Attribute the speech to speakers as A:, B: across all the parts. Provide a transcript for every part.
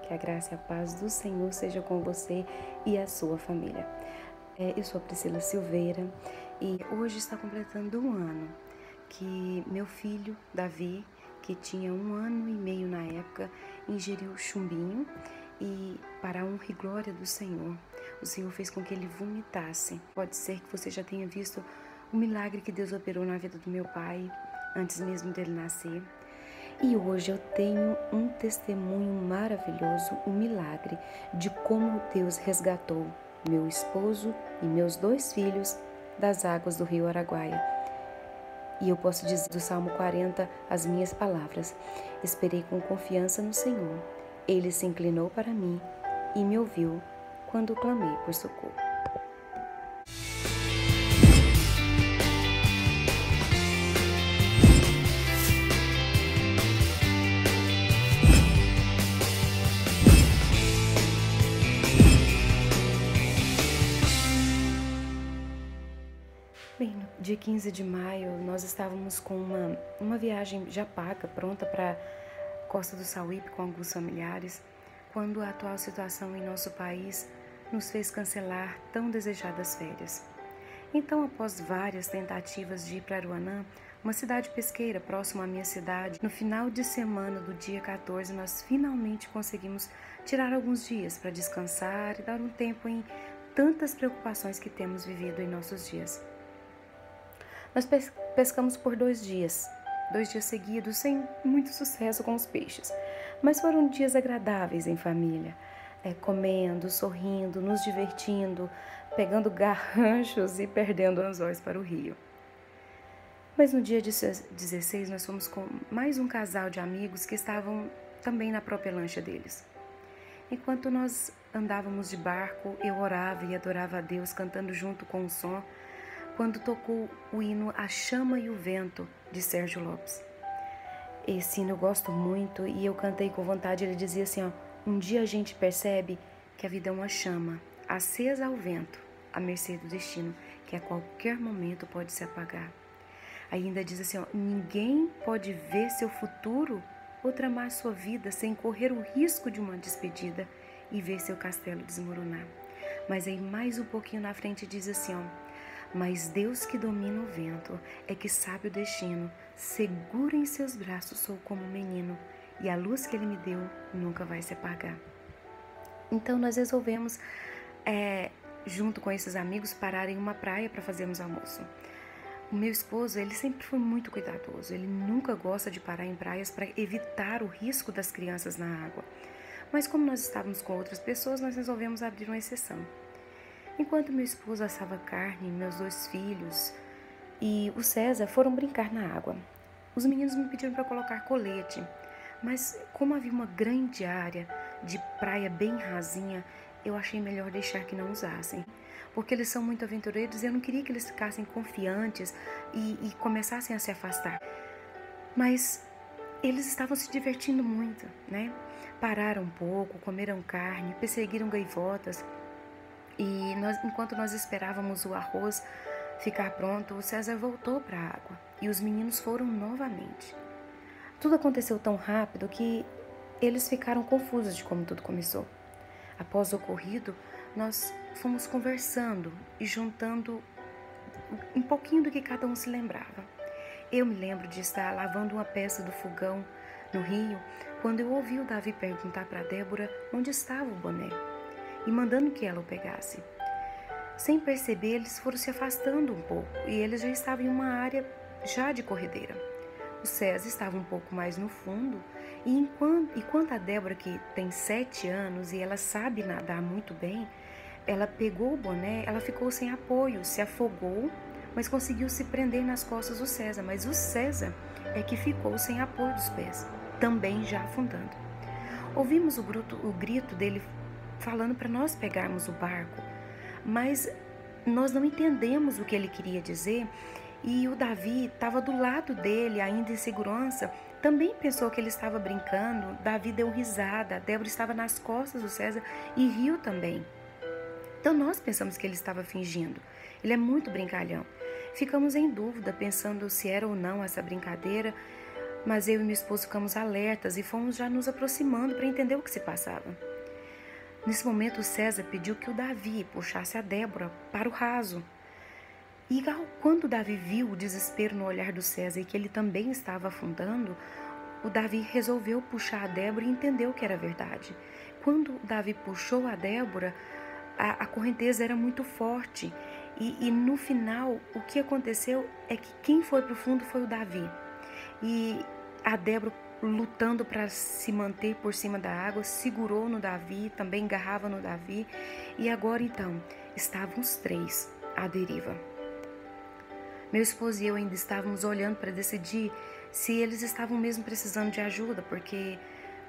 A: que a graça e a paz do Senhor seja com você e a sua família. Eu sou a Priscila Silveira e hoje está completando um ano que meu filho, Davi, que tinha 1 ano e meio na época, ingeriu chumbinho e, para a honra e glória do Senhor, o Senhor fez com que ele vomitasse. Pode ser que você já tenha visto o milagre que Deus operou na vida do meu pai, antes mesmo dele nascer. E hoje eu tenho um testemunho maravilhoso, um milagre de como Deus resgatou meu esposo e meus 2 filhos das águas do rio Araguaia. E eu posso dizer do Salmo 40 as minhas palavras: esperei com confiança no Senhor. Ele se inclinou para mim e me ouviu quando clamei por socorro. Bem, no dia 15 de maio, nós estávamos com uma viagem já paga, pronta para Costa do Sauípe com alguns familiares, quando a atual situação em nosso país nos fez cancelar tão desejadas férias. Então, após várias tentativas de ir para Aruanã, uma cidade pesqueira próxima à minha cidade, no final de semana do dia 14, nós finalmente conseguimos tirar alguns dias para descansar e dar um tempo em tantas preocupações que temos vivido em nossos dias. Nós pescamos por 2 dias seguidos, sem muito sucesso com os peixes, mas foram dias agradáveis em família, comendo, sorrindo, nos divertindo, pegando garranchos e perdendo anzóis para o rio. Mas no dia 16 nós fomos com mais um casal de amigos que estavam também na própria lancha deles. Enquanto nós andávamos de barco, eu orava e adorava a Deus, cantando junto com o som, quando tocou o hino A Chama e o Vento, de Sérgio Lopes. Esse hino eu gosto muito e eu cantei com vontade. Ele dizia assim, ó: um dia a gente percebe que a vida é uma chama, acesa ao vento, à mercê do destino, que a qualquer momento pode se apagar. Aí ainda diz assim, ó: ninguém pode ver seu futuro ou tramar sua vida sem correr o risco de uma despedida e ver seu castelo desmoronar. Mas aí mais um pouquinho na frente diz assim, ó: mas Deus que domina o vento é que sabe o destino. Seguro em seus braços sou como um menino, e a luz que Ele me deu nunca vai se apagar. Então nós resolvemos, junto com esses amigos, parar em uma praia para fazermos almoço. O meu esposo, ele sempre foi muito cuidadoso. Ele nunca gosta de parar em praias para evitar o risco das crianças na água. Mas como nós estávamos com outras pessoas, nós resolvemos abrir uma exceção. Enquanto meu esposo assava carne, meus 2 filhos e o César foram brincar na água. Os meninos me pediram para colocar colete, mas como havia uma grande área de praia bem rasinha, eu achei melhor deixar que não usassem, porque eles são muito aventureiros e eu não queria que eles ficassem confiantes e começassem a se afastar. Mas eles estavam se divertindo muito, né? Pararam um pouco, comeram carne, perseguiram gaivotas. E enquanto nós esperávamos o arroz ficar pronto, o César voltou para a água e os meninos foram novamente. Tudo aconteceu tão rápido que eles ficaram confusos de como tudo começou. Após o ocorrido, nós fomos conversando e juntando um pouquinho do que cada um se lembrava. Eu me lembro de estar lavando uma peça do fogão no rio, quando eu ouvi o Davi perguntar para Débora onde estava o boné e mandando que ela o pegasse. Sem perceber, eles foram se afastando um pouco e eles já estavam em uma área já de corredeira. O César estava um pouco mais no fundo e enquanto a Débora, que tem 7 anos e ela sabe nadar muito bem, ela pegou o boné, ela ficou sem apoio, se afogou, mas conseguiu se prender nas costas do César. Mas o César é que ficou sem apoio dos pés, também já afundando. Ouvimos o grito dele falando para nós pegarmos o barco, mas nós não entendemos o que ele queria dizer e o Davi estava do lado dele, ainda em segurança, também pensou que ele estava brincando. Davi deu risada, a Débora estava nas costas do César e riu também. Então nós pensamos que ele estava fingindo, ele é muito brincalhão. Ficamos em dúvida, pensando se era ou não essa brincadeira, mas eu e meu esposo ficamos alertas e fomos já nos aproximando para entender o que se passava. Nesse momento, o César pediu que o Davi puxasse a Débora para o raso. E quando o Davi viu o desespero no olhar do César e que ele também estava afundando, o Davi resolveu puxar a Débora e entendeu que era verdade. Quando o Davi puxou a Débora, a correnteza era muito forte. E no final, o que aconteceu é que quem foi para o fundo foi o Davi. E a Débora, lutando para se manter por cima da água, segurou no Davi, também agarrava no Davi. E agora então, estavam os três à deriva. Meu esposo e eu ainda estávamos olhando para decidir se eles estavam mesmo precisando de ajuda, porque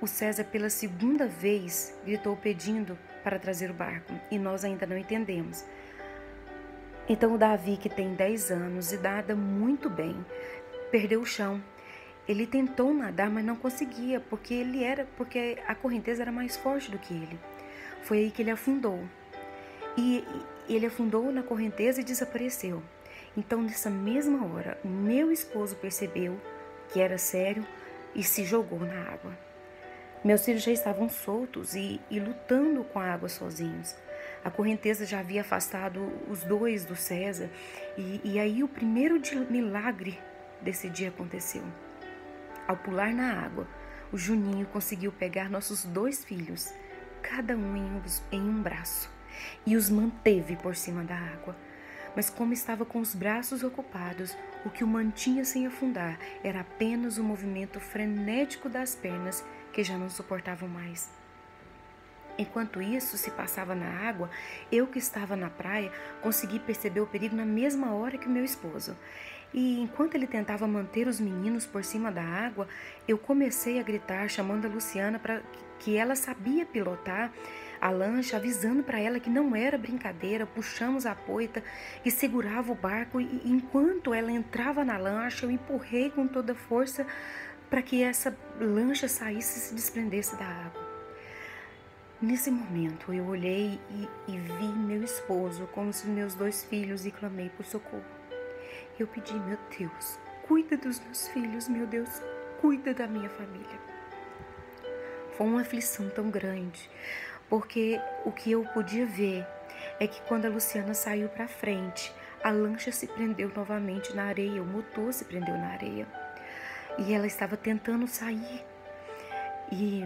A: o César pela segunda vez gritou pedindo para trazer o barco e nós ainda não entendemos. Então o Davi, que tem 10 anos e nada muito bem, perdeu o chão. Ele tentou nadar, mas não conseguia, porque a correnteza era mais forte do que ele. Foi aí que ele afundou. E ele afundou na correnteza e desapareceu. Então, nessa mesma hora, meu esposo percebeu que era sério e se jogou na água. Meus filhos já estavam soltos e lutando com a água sozinhos. A correnteza já havia afastado os dois do César. E aí o primeiro milagre desse dia aconteceu. Ao pular na água, o Juninho conseguiu pegar nossos 2 filhos, cada um em um braço, e os manteve por cima da água. Mas como estava com os braços ocupados, o que o mantinha sem afundar era apenas o movimento frenético das pernas que já não suportavam mais. Enquanto isso se passava na água, eu que estava na praia consegui perceber o perigo na mesma hora que o meu esposo. E enquanto ele tentava manter os meninos por cima da água, eu comecei a gritar, chamando a Luciana para que ela sabia pilotar a lancha, avisando para ela que não era brincadeira. Puxamos a poita e segurava o barco e enquanto ela entrava na lancha, eu empurrei com toda força para que essa lancha saísse e se desprendesse da água. Nesse momento, eu olhei e vi meu esposo com os meus 2 filhos e clamei por socorro. Eu pedi, meu Deus, cuida dos meus filhos, meu Deus, cuida da minha família. Foi uma aflição tão grande, porque o que eu podia ver é que quando a Luciana saiu para frente, a lancha se prendeu novamente na areia, o motor se prendeu na areia. E ela estava tentando sair. E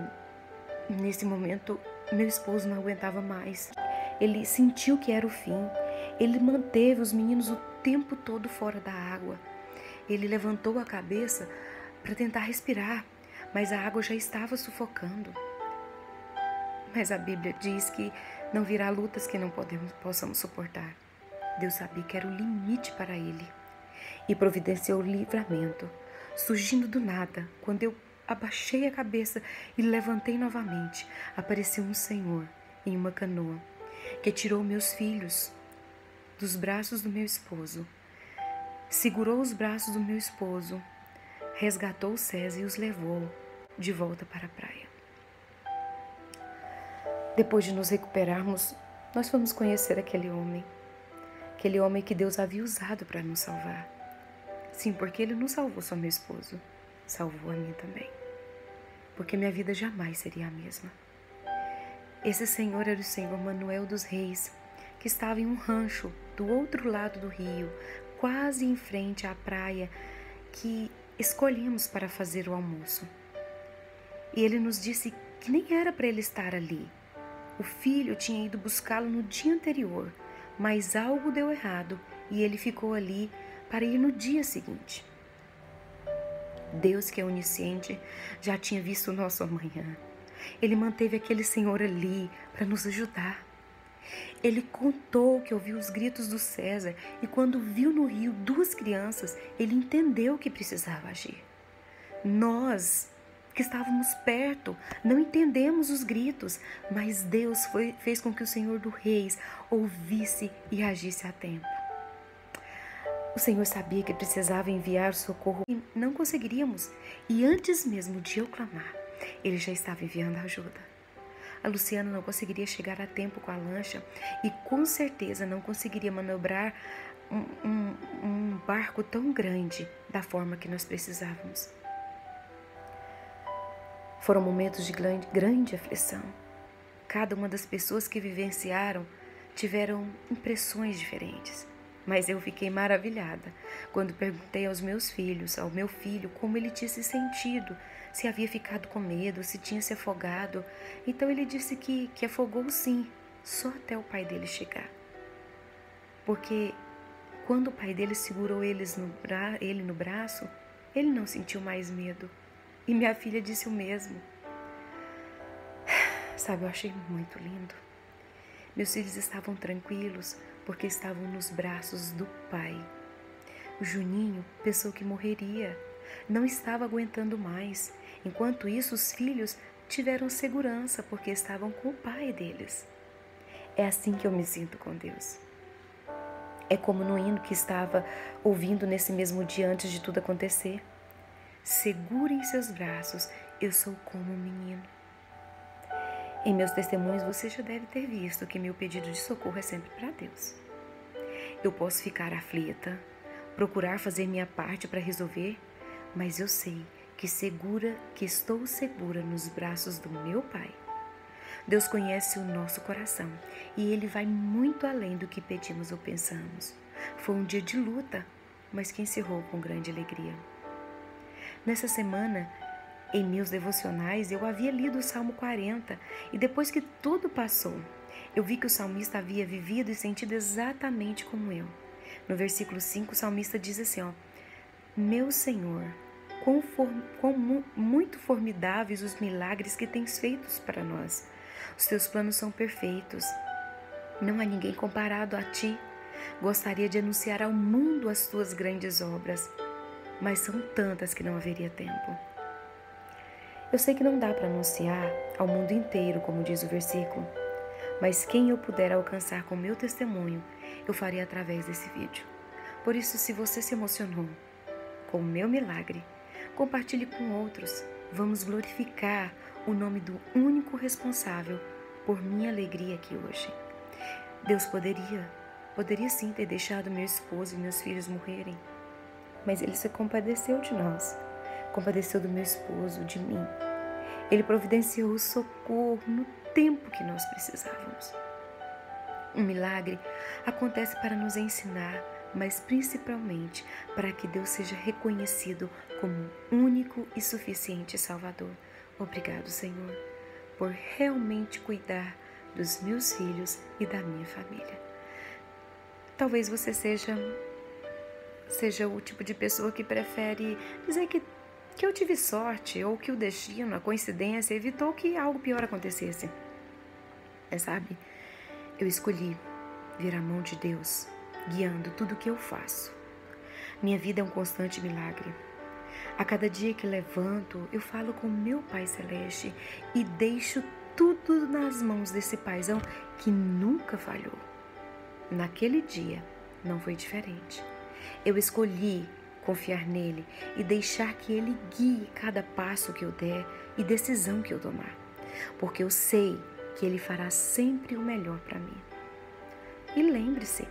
A: nesse momento, meu esposo não aguentava mais. Ele sentiu que era o fim. Ele manteve os meninos o tempo todo fora da água. Ele levantou a cabeça para tentar respirar, mas a água já estava sufocando. Mas a Bíblia diz que não virá lutas que não possamos suportar. Deus sabia que era o limite para ele e providenciou o livramento. Surgindo do nada, quando eu abaixei a cabeça e levantei novamente, apareceu um senhor em uma canoa que tirou meus filhos dos braços do meu esposo, segurou os braços do meu esposo, resgatou o César e os levou de volta para a praia. Depois de nos recuperarmos, nós fomos conhecer aquele homem que Deus havia usado para nos salvar. Sim, porque ele não salvou só meu esposo, salvou a mim também, porque minha vida jamais seria a mesma. Esse senhor era o Senhor Manuel dos Reis, que estava em um rancho do outro lado do rio, quase em frente à praia que escolhemos para fazer o almoço. E ele nos disse que nem era para ele estar ali. O filho tinha ido buscá-lo no dia anterior, mas algo deu errado e ele ficou ali para ir no dia seguinte. Deus, que é onisciente, já tinha visto o nosso amanhã. Ele manteve aquele senhor ali para nos ajudar. Ele contou que ouviu os gritos do César e quando viu no rio 2 crianças, ele entendeu que precisava agir. Nós, que estávamos perto, não entendemos os gritos, mas Deus fez com que o Senhor dos Reis ouvisse e agisse a tempo. O Senhor sabia que precisava enviar socorro e não conseguiríamos, e antes mesmo de eu clamar, Ele já estava enviando ajuda. A Luciana não conseguiria chegar a tempo com a lancha e com certeza não conseguiria manobrar um barco tão grande da forma que nós precisávamos. Foram momentos de grande aflição. Cada uma das pessoas que vivenciaram tiveram impressões diferentes. Mas eu fiquei maravilhada quando perguntei aos meus filhos, ao meu filho, como ele tinha se sentido, se havia ficado com medo, se tinha se afogado. Então ele disse que afogou sim, só até o pai dele chegar. Porque quando o pai dele segurou ele no braço, ele não sentiu mais medo. E minha filha disse o mesmo. Sabe, eu achei muito lindo. Meus filhos estavam tranquilos porque estavam nos braços do pai. O Juninho pensou que morreria, não estava aguentando mais. Enquanto isso, os filhos tiveram segurança porque estavam com o pai deles. É assim que eu me sinto com Deus. É como no hino que estava ouvindo nesse mesmo dia antes de tudo acontecer. Segure em seus braços, eu sou como um menino. Em meus testemunhos você já deve ter visto que meu pedido de socorro é sempre para Deus. Eu posso ficar aflita, procurar fazer minha parte para resolver, mas eu sei que estou segura nos braços do meu Pai. Deus conhece o nosso coração e Ele vai muito além do que pedimos ou pensamos. Foi um dia de luta, mas que encerrou com grande alegria. Nessa semana, em meus devocionais, eu havia lido o Salmo 40 e depois que tudo passou, eu vi que o salmista havia vivido e sentido exatamente como eu. No versículo 5, o salmista diz assim, Meu Senhor, quão muito formidáveis os milagres que tens feitos para nós. Os teus planos são perfeitos. Não há ninguém comparado a ti. Gostaria de anunciar ao mundo as tuas grandes obras, mas são tantas que não haveria tempo. Eu sei que não dá para anunciar ao mundo inteiro, como diz o versículo, mas quem eu puder alcançar com meu testemunho, eu farei através desse vídeo. Por isso, se você se emocionou com o meu milagre, compartilhe com outros. Vamos glorificar o nome do único responsável por minha alegria aqui hoje. Deus poderia sim ter deixado meu esposo e meus filhos morrerem, mas Ele se compadeceu de nós, compadeceu do meu esposo, de mim. Ele providenciou o socorro no tempo que nós precisávamos. Um milagre acontece para nos ensinar, mas principalmente para que Deus seja reconhecido como único e suficiente Salvador. Obrigado, Senhor, por realmente cuidar dos meus filhos e da minha família. Talvez você seja o tipo de pessoa que prefere dizer que eu tive sorte ou que o destino, a coincidência, evitou que algo pior acontecesse. Sabe, eu escolhi vir à mão de Deus, guiando tudo o que eu faço. Minha vida é um constante milagre. A cada dia que levanto, eu falo com meu Pai Celeste e deixo tudo nas mãos desse Paizão que nunca falhou. Naquele dia, não foi diferente. Eu escolhi confiar nele e deixar que ele guie cada passo que eu der e decisão que eu tomar, porque eu sei que ele fará sempre o melhor para mim. E lembre-se,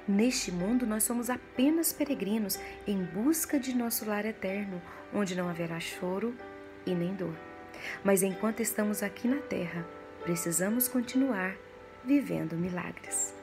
A: neste mundo nós somos apenas peregrinos em busca de nosso lar eterno, onde não haverá choro e nem dor. Mas enquanto estamos aqui na terra, precisamos continuar vivendo milagres.